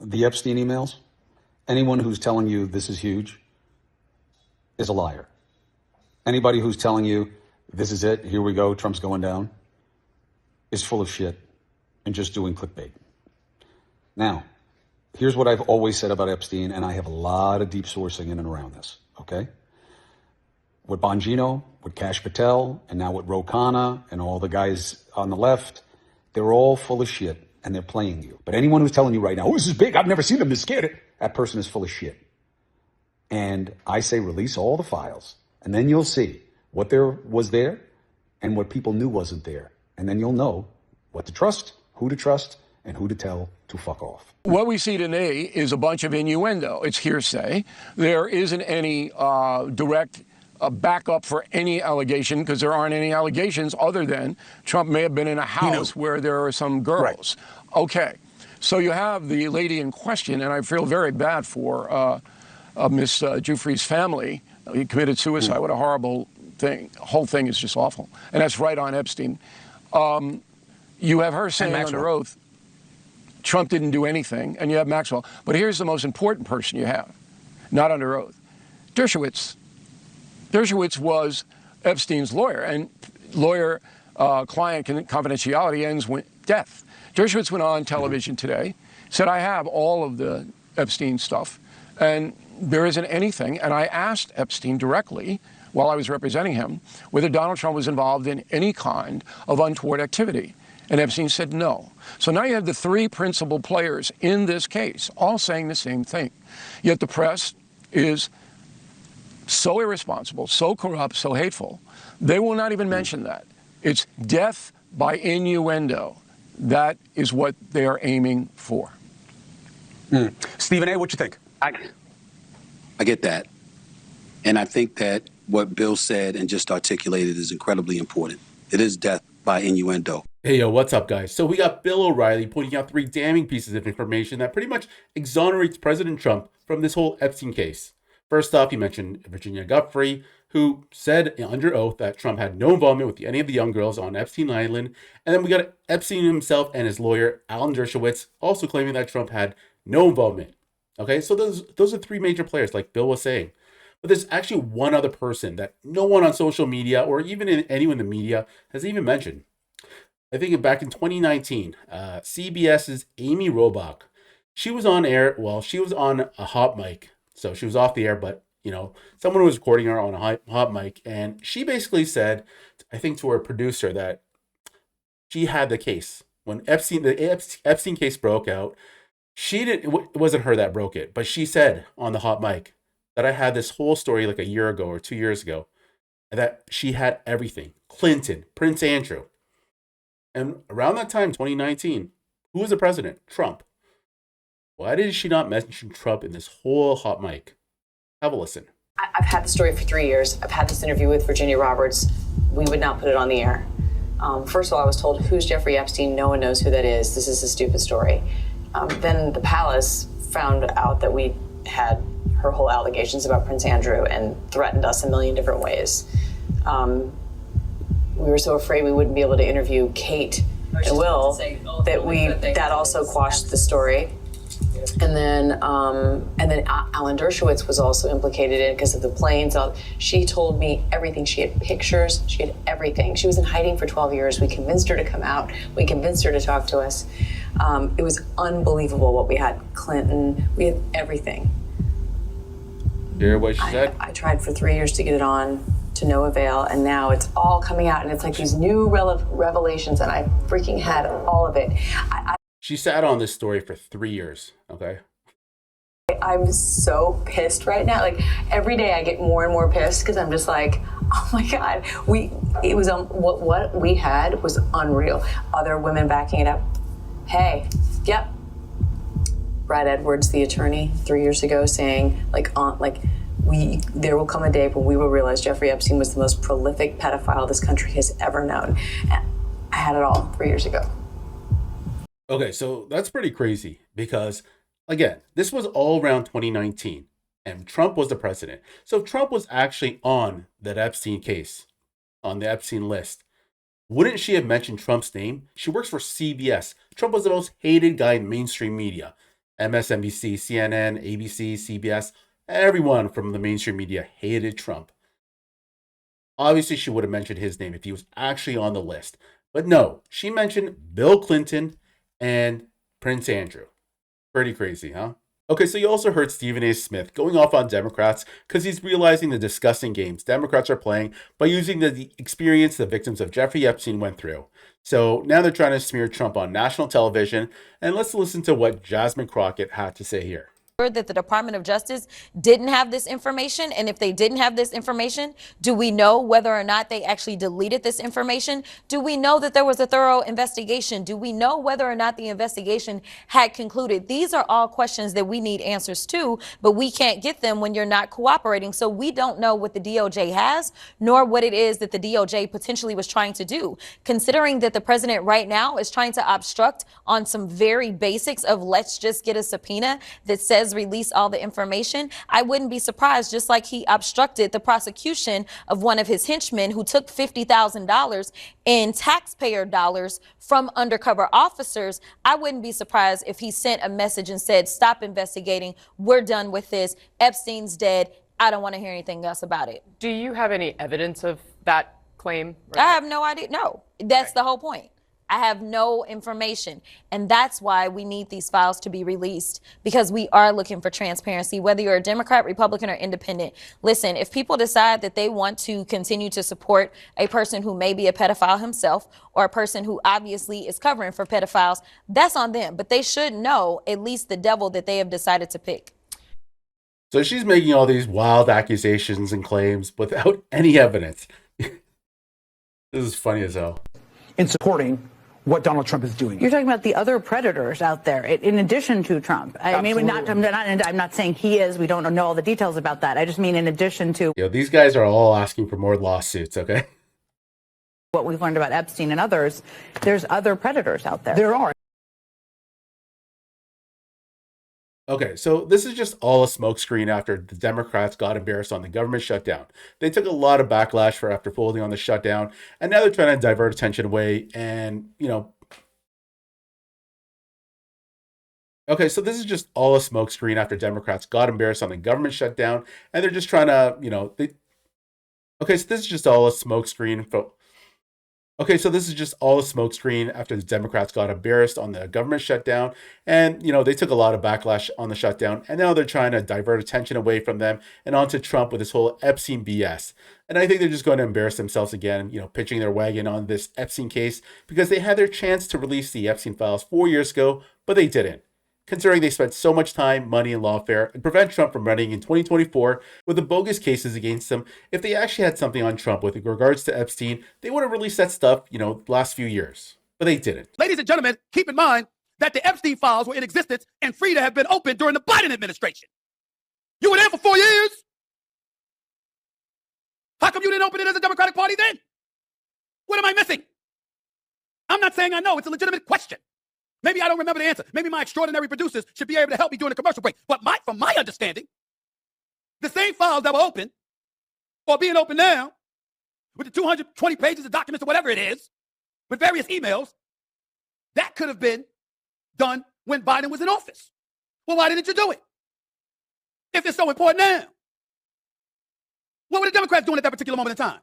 the Epstein emails, anyone who's telling you this is huge is a liar. Anybody who's telling you this is it, here we go, Trump's going down, is full of shit and just doing clickbait. Now, here's what I've always said about Epstein, and I have a lot of deep sourcing in and around this, okay? With Bongino, with Kash Patel, and now with Ro Khanna, and all the guys on the left, they're all full of shit, and they're playing you. But anyone who's telling you right now, oh, this is big, I've never seen them this scared, that person is full of shit. And I say release all the files, and then you'll see what there was there and what people knew wasn't there. And then you'll know what to trust, and who to tell to fuck off. What we see today is a bunch of innuendo. It's hearsay. There isn't any direct backup for any allegation, because there aren't any allegations other than Trump may have been in a house where there are some girls. Right. Okay. So you have the lady in question, and I feel very bad for Miss Giuffre's family. He committed suicide. What a horrible thing. The whole thing is just awful. And that's right on Epstein. You have her saying under oath, Trump didn't do anything, and you have Maxwell. But here's the most important person you have, not under oath. Dershowitz. Dershowitz was Epstein's lawyer, and lawyer-client confidentiality ends with death. Dershowitz went on television today, said, I have all of the Epstein stuff, and there isn't anything. And I asked Epstein directly, while I was representing him, whether Donald Trump was involved in any kind of untoward activity. And Epstein said no. So now you have the three principal players in this case all saying the same thing. Yet the press is so irresponsible, so corrupt, so hateful, they will not even mention that. It's death by innuendo. That is what they are aiming for. Stephen A., what you think? I get that. And I think that what Bill said and just articulated is incredibly important. It is death by innuendo. Hey, yo, what's up, guys? So we got Bill O'Reilly pointing out three damning pieces of information that pretty much exonerates President Trump from this whole Epstein case. First off, he mentioned Virginia Giuffre, who said under oath that Trump had no involvement with any of the young girls on Epstein Island. And then we got Epstein himself and his lawyer, Alan Dershowitz, also claiming that Trump had no involvement. Okay, so those are three major players, like Bill was saying. But there's actually one other person that no one on social media or even anyone in the media has even mentioned. I think back in 2019, CBS's Amy Robach, she was on air. Well, she was on a hot mic. So she was off the air, but, you know, someone was recording her on a hot mic. And she basically said, I think to her producer, that she had the case. When the Epstein case broke out, it wasn't her that broke it. But she said on the hot mic that I had this whole story like a year ago or 2 years ago, and that she had everything. Clinton, Prince Andrew. And around that time, 2019, who was the president? Trump. Why did she not mention Trump in this whole hot mic? Have a listen. I've had the story for 3 years. I've had this interview with Virginia Roberts. We would not put it on the air. First of all, I was told, who's Jeffrey Epstein? No one knows who that is. This is a stupid story. Then the palace found out that we had her whole allegations about Prince Andrew and threatened us a million different ways. We were so afraid we wouldn't be able to interview Kate and Will that also quashed the story. And then Alan Dershowitz was also implicated in it because of the planes. She told me everything. She had pictures. She had everything. She was in hiding for 12 years. We convinced her to come out. We convinced her to talk to us. It was unbelievable what we had. Clinton. We had everything. Hear what she said? I tried for 3 years to get it on, to no avail, and now it's all coming out, and it's like these new revelations, and I freaking had all of it. She sat on this story for 3 years, okay? I'm so pissed right now. Like, every day I get more and more pissed because I'm just like, oh my God, what we had was unreal. Other women backing it up. Hey, yep. Brad Edwards, the attorney, 3 years ago, saying there will come a day when we will realize Jeffrey Epstein was the most prolific pedophile this country has ever known. And I had it all 3 years ago. Okay, so that's pretty crazy because, again, this was all around 2019 and Trump was the president. So Trump was actually on that Epstein case, on the Epstein list. Wouldn't she have mentioned Trump's name? She works for CBS. Trump was the most hated guy in mainstream media. MSNBC, CNN, ABC, CBS, everyone from the mainstream media hated Trump. Obviously, she would have mentioned his name if he was actually on the list. But no, she mentioned Bill Clinton and Prince Andrew. Pretty crazy, huh? Okay, so you also heard Stephen A. Smith going off on Democrats because he's realizing the disgusting games Democrats are playing by using the experience the victims of Jeffrey Epstein went through. So now they're trying to smear Trump on national television, and let's listen to what Jasmine Crockett had to say here. That the Department of Justice didn't have this information, and if they didn't have this information, do we know whether or not they actually deleted this information? Do we know that there was a thorough investigation? Do we know whether or not the investigation had concluded? These are all questions that we need answers to, but we can't get them when you're not cooperating. So we don't know what the DOJ has, nor what it is that the DOJ potentially was trying to do. Considering that the president right now is trying to obstruct on some very basics of let's just get a subpoena that says release all the information, I wouldn't be surprised, just like he obstructed the prosecution of one of his henchmen who took $50,000 in taxpayer dollars from undercover officers. I wouldn't be surprised if he sent a message and said, stop investigating. We're done with this. Epstein's dead. I don't want to hear anything else about it. Do you have any evidence of that claim? I have no idea. No, that's the whole point. I have no information. And that's why we need these files to be released, because we are looking for transparency, whether you're a Democrat, Republican, or independent. Listen, if people decide that they want to continue to support a person who may be a pedophile himself, or a person who obviously is covering for pedophiles, that's on them. But they should know at least the devil that they have decided to pick. So she's making all these wild accusations and claims without any evidence. This is funny as hell. In supporting what Donald Trump is doing. You're talking about the other predators out there, in addition to Trump. I mean, I'm not saying he is. We don't know all the details about that. I just mean in addition to These guys are all asking for more lawsuits, okay? what we've learned about Epstein and others, there's other predators out there. There are. Okay, so this is just all a smokescreen after the Democrats got embarrassed on the government shutdown. They took a lot of backlash for after folding on the shutdown, and now they're trying to divert attention away and, Okay, so this is just all a smokescreen after Democrats got embarrassed on the government shutdown, and they're just trying to, Okay, so this is just all a smokescreen for... Okay, so this is just all a smokescreen after the Democrats got embarrassed on the government shutdown. And, they took a lot of backlash on the shutdown. And now they're trying to divert attention away from them and onto Trump with this whole Epstein BS. And I think they're just going to embarrass themselves again, pitching their wagon on this Epstein case because they had their chance to release the Epstein files 4 years ago, but they didn't. Considering they spent so much time, money, and lawfare and prevent Trump from running in 2024 with the bogus cases against him, if they actually had something on Trump with regards to Epstein, they would have released that stuff, the last few years. But they didn't. Ladies and gentlemen, keep in mind that the Epstein files were in existence and free to have been opened during the Biden administration. You were there for 4 years. How come you didn't open it as a Democratic Party then? What am I missing? I'm not saying I know. It's a legitimate question. Maybe I don't remember the answer. Maybe my extraordinary producers should be able to help me during the commercial break. But from my understanding, the same files that were open or being open now with the 220 pages of documents or whatever it is, with various emails, that could have been done when Biden was in office. Well, why didn't you do it? If it's so important now. What were the Democrats doing at that particular moment in time?